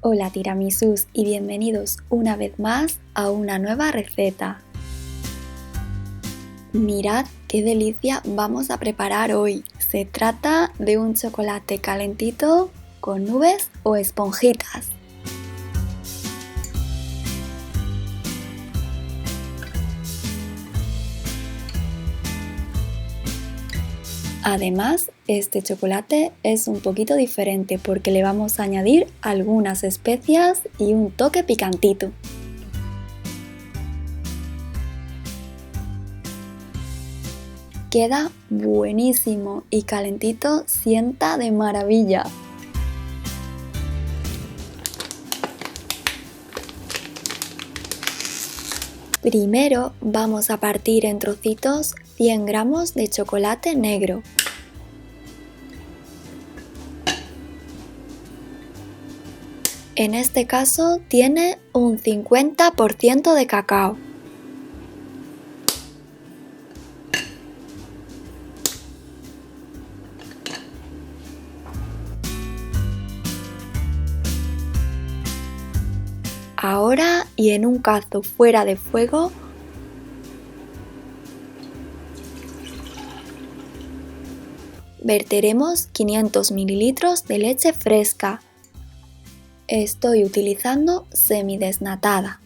Hola tiramisús y bienvenidos una vez más a una nueva receta. Mirad qué delicia vamos a preparar hoy. Se trata de un chocolate calentito con nubes o esponjitas. Además, este chocolate es un poquito diferente porque le vamos a añadir algunas especias y un toque picantito. Queda buenísimo y calentito sienta de maravilla. Primero vamos a partir en trocitos 100 gramos de chocolate negro. En este caso tiene un 50% de cacao. Ahora y en un cazo fuera de fuego, verteremos 500 mililitros de leche fresca. Estoy utilizando semidesnatada.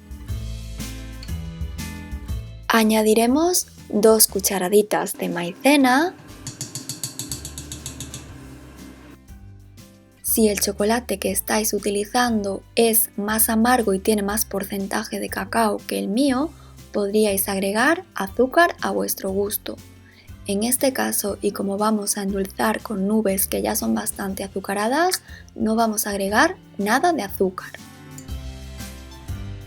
Añadiremos 2 cucharaditas de maicena. Si el chocolate que estáis utilizando es más amargo y tiene más porcentaje de cacao que el mío, podríais agregar azúcar a vuestro gusto. En este caso, y como vamos a endulzar con nubes que ya son bastante azucaradas, no vamos a agregar nada de azúcar.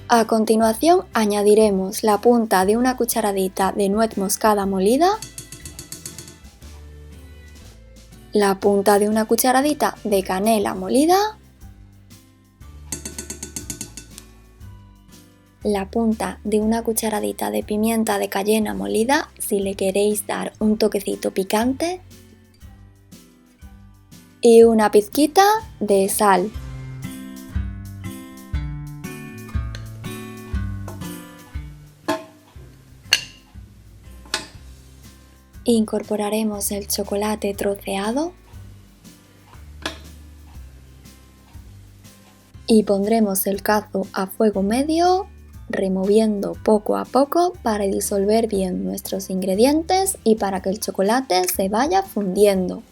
A continuación añadiremos la punta de una cucharadita de nuez moscada molida, la punta de una cucharadita de canela molida, la punta de una cucharadita de pimienta de cayena molida si le queréis dar un toquecito picante y una pizquita de sal. Incorporaremos el chocolate troceado y pondremos el cazo a fuego medio, removiendo poco a poco para disolver bien nuestros ingredientes y para que el chocolate se vaya fundiendo.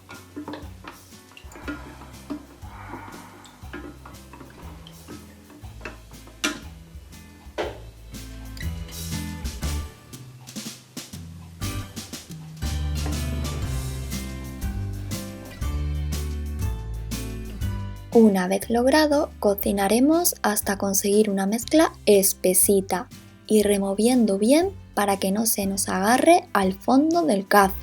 Una vez logrado, cocinaremos hasta conseguir una mezcla espesita y removiendo bien para que no se nos agarre al fondo del cazo.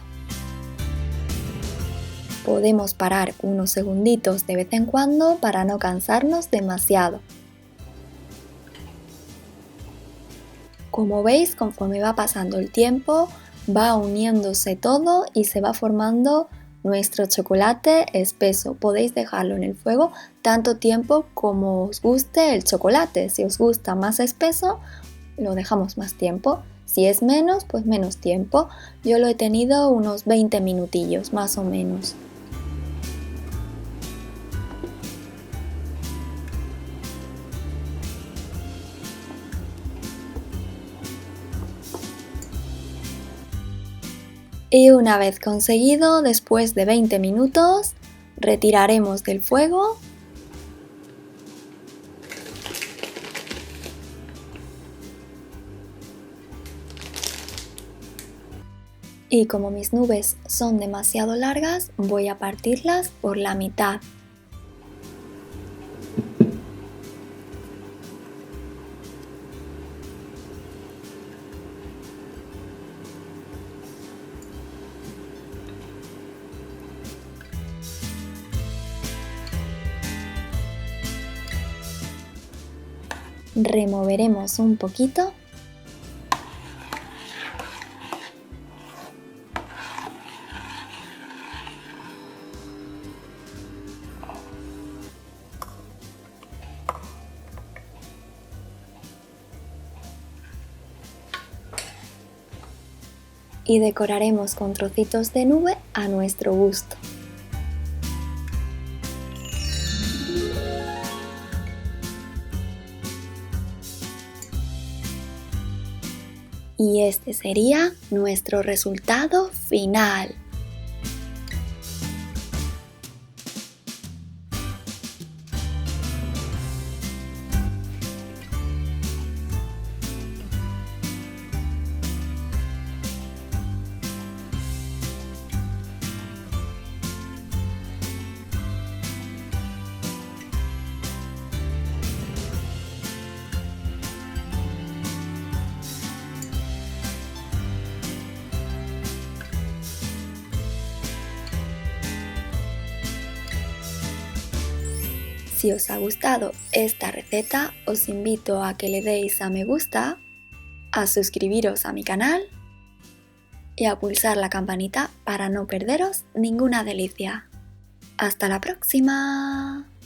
Podemos parar unos segunditos de vez en cuando para no cansarnos demasiado. Como veis, conforme va pasando el tiempo, va uniéndose todo y se va formando nuestro chocolate espeso. Podéis dejarlo en el fuego tanto tiempo como os guste el chocolate. Si os gusta más espeso, lo dejamos más tiempo. Si es menos, pues menos tiempo. Yo lo he tenido unos 20 minutillos más o menos. Y una vez conseguido, después de 20 minutos, retiraremos del fuego y como mis nubes son demasiado largas, voy a partirlas por la mitad. Removeremos un poquito y decoraremos con trocitos de nube a nuestro gusto. Y este sería nuestro resultado final. Si os ha gustado esta receta, os invito a que le deis a me gusta, a suscribiros a mi canal y a pulsar la campanita para no perderos ninguna delicia. ¡Hasta la próxima!